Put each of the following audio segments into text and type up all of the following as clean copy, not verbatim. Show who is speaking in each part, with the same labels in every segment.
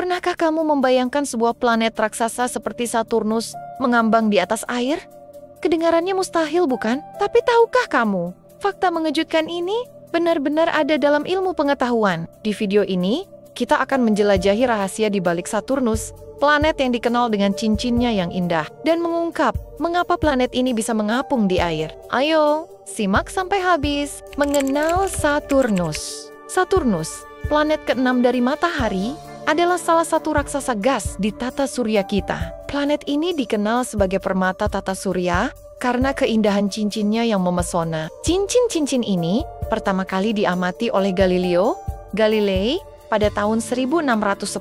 Speaker 1: Pernahkah kamu membayangkan sebuah planet raksasa seperti Saturnus mengambang di atas air? Kedengarannya mustahil bukan? Tapi tahukah kamu, fakta mengejutkan ini benar-benar ada dalam ilmu pengetahuan. Di video ini, kita akan menjelajahi rahasia di balik Saturnus, planet yang dikenal dengan cincinnya yang indah, dan mengungkap mengapa planet ini bisa mengapung di air. Ayo, simak sampai habis. Mengenal Saturnus. Saturnus, planet ke-6 dari matahari, adalah salah satu raksasa gas di tata surya kita. Planet ini dikenal sebagai permata tata surya karena keindahan cincinnya yang memesona. Cincin-cincin ini pertama kali diamati oleh Galileo Galilei pada tahun 1610.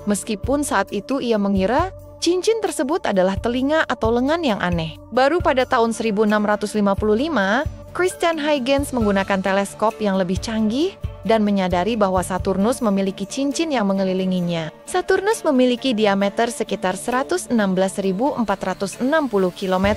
Speaker 1: Meskipun saat itu ia mengira cincin tersebut adalah telinga atau lengan yang aneh. Baru pada tahun 1655, Christian Huygens menggunakan teleskop yang lebih canggih dan menyadari bahwa Saturnus memiliki cincin yang mengelilinginya. Saturnus memiliki diameter sekitar 116.460 km,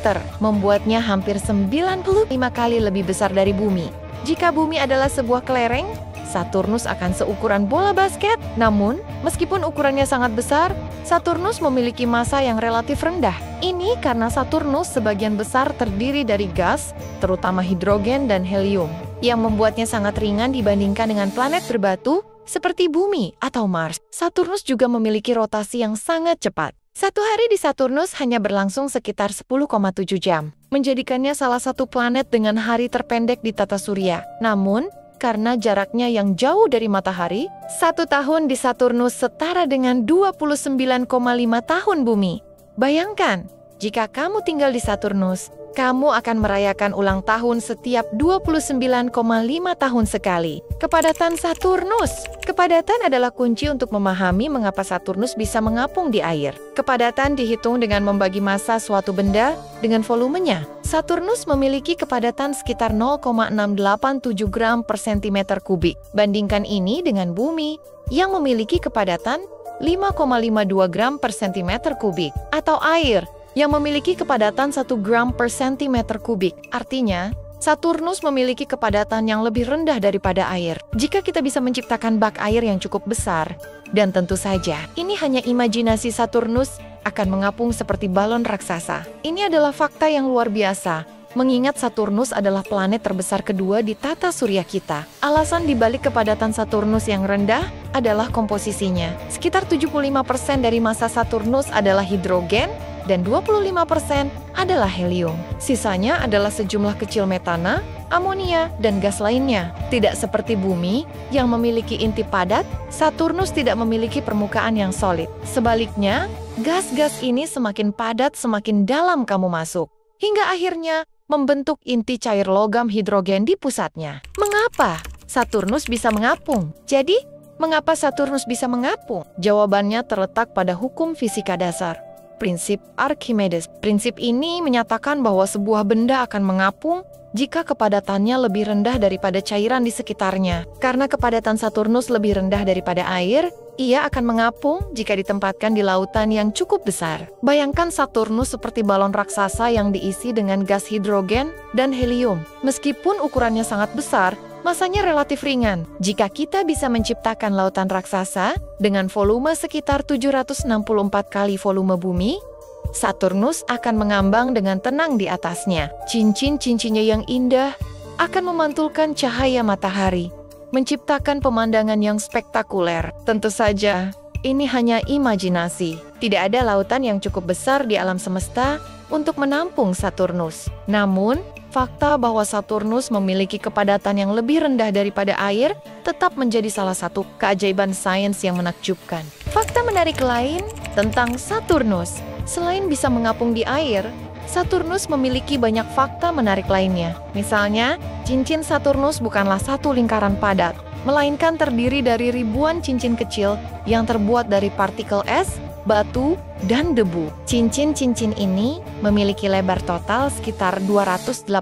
Speaker 1: membuatnya hampir 95 kali lebih besar dari Bumi. Jika Bumi adalah sebuah kelereng, Saturnus akan seukuran bola basket. Namun, meskipun ukurannya sangat besar, Saturnus memiliki massa yang relatif rendah. Ini karena Saturnus sebagian besar terdiri dari gas, terutama hidrogen dan helium, yang membuatnya sangat ringan dibandingkan dengan planet berbatu seperti Bumi atau Mars. Saturnus juga memiliki rotasi yang sangat cepat. Satu hari di Saturnus hanya berlangsung sekitar 10,7 jam, menjadikannya salah satu planet dengan hari terpendek di tata surya. Namun, karena jaraknya yang jauh dari matahari, 1 tahun di Saturnus setara dengan 29,5 tahun Bumi. Bayangkan, jika kamu tinggal di Saturnus, kamu akan merayakan ulang tahun setiap 29,5 tahun sekali. Kepadatan Saturnus. Kepadatan adalah kunci untuk memahami mengapa Saturnus bisa mengapung di air. Kepadatan dihitung dengan membagi massa suatu benda dengan volumenya. Saturnus memiliki kepadatan sekitar 0,687 gram per cm kubik. Bandingkan ini dengan Bumi yang memiliki kepadatan 5,52 gram per cm kubik, atau air yang memiliki kepadatan 1 gram per cm kubik. Artinya, Saturnus memiliki kepadatan yang lebih rendah daripada air. Jika kita bisa menciptakan bak air yang cukup besar, dan tentu saja, ini hanya imajinasi, Saturnus akan mengapung seperti balon raksasa. Ini adalah fakta yang luar biasa, mengingat Saturnus adalah planet terbesar kedua di tata surya kita. Alasan dibalik kepadatan Saturnus yang rendah adalah komposisinya. Sekitar 75% dari massa Saturnus adalah hidrogen, dan 25% adalah helium. Sisanya adalah sejumlah kecil metana, amonia, dan gas lainnya. Tidak seperti Bumi yang memiliki inti padat, Saturnus tidak memiliki permukaan yang solid. Sebaliknya, gas-gas ini semakin padat semakin dalam kamu masuk, hingga akhirnya membentuk inti cair logam hidrogen di pusatnya. Mengapa Saturnus bisa mengapung? Jadi, mengapa Saturnus bisa mengapung? Jawabannya terletak pada hukum fisika dasar. Prinsip Archimedes. Prinsip ini menyatakan bahwa sebuah benda akan mengapung jika kepadatannya lebih rendah daripada cairan di sekitarnya. Karena kepadatan Saturnus lebih rendah daripada air, ia akan mengapung jika ditempatkan di lautan yang cukup besar. Bayangkan Saturnus seperti balon raksasa yang diisi dengan gas hidrogen dan helium. Meskipun ukurannya sangat besar, masanya relatif ringan. Jika kita bisa menciptakan lautan raksasa dengan volume sekitar 764 kali volume Bumi, Saturnus akan mengambang dengan tenang di atasnya. Cincin-cincinnya yang indah akan memantulkan cahaya matahari, menciptakan pemandangan yang spektakuler. Tentu saja, ini hanya imajinasi. Tidak ada lautan yang cukup besar di alam semesta untuk menampung Saturnus. Namun, fakta bahwa Saturnus memiliki kepadatan yang lebih rendah daripada air tetap menjadi salah satu keajaiban sains yang menakjubkan. Fakta menarik lain tentang Saturnus. Selain bisa mengapung di air, Saturnus memiliki banyak fakta menarik lainnya. Misalnya, cincin Saturnus bukanlah satu lingkaran padat, melainkan terdiri dari ribuan cincin kecil yang terbuat dari partikel es, batu, dan debu. Cincin-cincin ini memiliki lebar total sekitar 282.000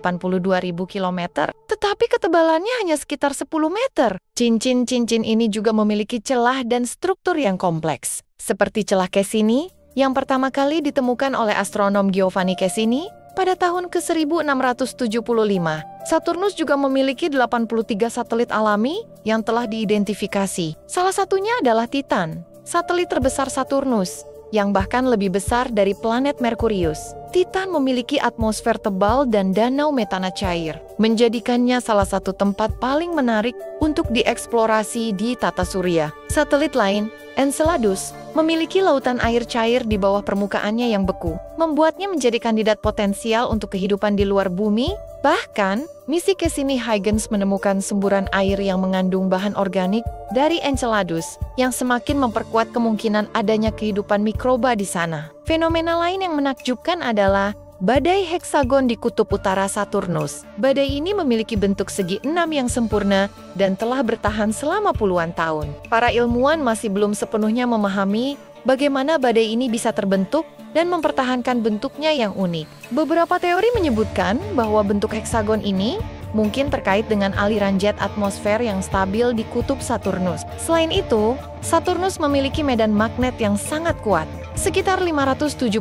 Speaker 1: km, tetapi ketebalannya hanya sekitar 10 meter. Cincin-cincin ini juga memiliki celah dan struktur yang kompleks, seperti celah Cassini yang pertama kali ditemukan oleh astronom Giovanni Cassini pada tahun ke-1675. Saturnus juga memiliki 83 satelit alami yang telah diidentifikasi. Salah satunya adalah Titan. satelit terbesar Saturnus, yang bahkan lebih besar dari planet Merkurius. Titan memiliki atmosfer tebal dan danau metana cair, menjadikannya salah satu tempat paling menarik untuk dieksplorasi di tata surya. Satelit lain, Enceladus, memiliki lautan air cair di bawah permukaannya yang beku, membuatnya menjadi kandidat potensial untuk kehidupan di luar bumi. Bahkan, misi Cassini-Huygens menemukan semburan air yang mengandung bahan organik dari Enceladus, yang semakin memperkuat kemungkinan adanya kehidupan mikroba di sana. Fenomena lain yang menakjubkan adalah badai heksagon di kutub utara Saturnus. Badai ini memiliki bentuk segi 6 yang sempurna dan telah bertahan selama puluhan tahun. Para ilmuwan masih belum sepenuhnya memahami bagaimana badai ini bisa terbentuk dan mempertahankan bentuknya yang unik. Beberapa teori menyebutkan bahwa bentuk heksagon ini mungkin terkait dengan aliran jet atmosfer yang stabil di kutub Saturnus. Selain itu, Saturnus memiliki medan magnet yang sangat kuat, sekitar 578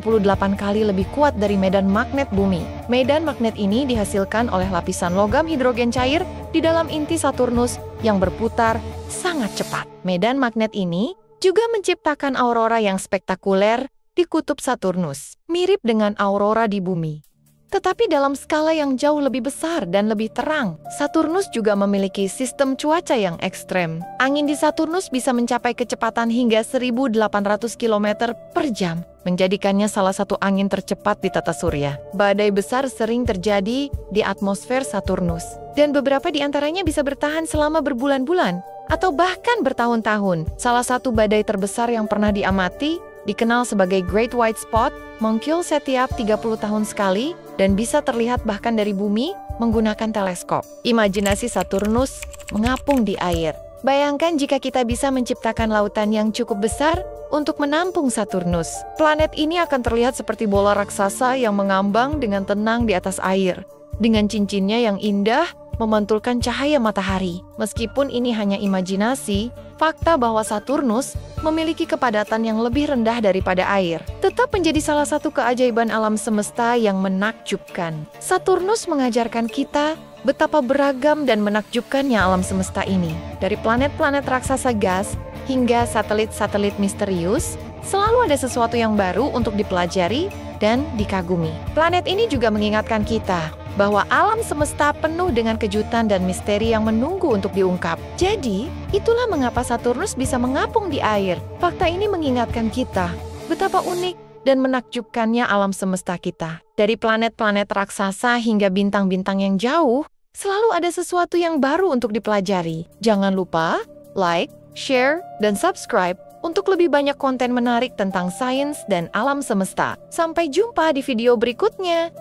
Speaker 1: kali lebih kuat dari medan magnet bumi. Medan magnet ini dihasilkan oleh lapisan logam hidrogen cair di dalam inti Saturnus yang berputar sangat cepat. Medan magnet ini juga menciptakan aurora yang spektakuler di kutub Saturnus, mirip dengan aurora di bumi, tetapi dalam skala yang jauh lebih besar dan lebih terang. Saturnus juga memiliki sistem cuaca yang ekstrem. Angin di Saturnus bisa mencapai kecepatan hingga 1.800 km per jam, menjadikannya salah satu angin tercepat di tata surya. Badai besar sering terjadi di atmosfer Saturnus, dan beberapa di antaranya bisa bertahan selama berbulan-bulan atau bahkan bertahun-tahun. Salah satu badai terbesar yang pernah diamati dikenal sebagai Great White Spot, muncul setiap 30 tahun sekali dan bisa terlihat bahkan dari bumi menggunakan teleskop. Imajinasi Saturnus mengapung di air. Bayangkan jika kita bisa menciptakan lautan yang cukup besar untuk menampung Saturnus. Planet ini akan terlihat seperti bola raksasa yang mengambang dengan tenang di atas air, dengan cincinnya yang indah memantulkan cahaya matahari. Meskipun ini hanya imajinasi, fakta bahwa Saturnus memiliki kepadatan yang lebih rendah daripada air tetap menjadi salah satu keajaiban alam semesta yang menakjubkan. Saturnus mengajarkan kita betapa beragam dan menakjubkannya alam semesta ini. Dari planet-planet raksasa gas hingga satelit-satelit misterius, selalu ada sesuatu yang baru untuk dipelajari dan dikagumi. Planet ini juga mengingatkan kita bahwa alam semesta penuh dengan kejutan dan misteri yang menunggu untuk diungkap. Jadi, itulah mengapa Saturnus bisa mengapung di air. Fakta ini mengingatkan kita betapa unik dan menakjubkannya alam semesta kita. Dari planet-planet raksasa hingga bintang-bintang yang jauh, selalu ada sesuatu yang baru untuk dipelajari. Jangan lupa like, share, dan subscribe untuk lebih banyak konten menarik tentang sains dan alam semesta. Sampai jumpa di video berikutnya.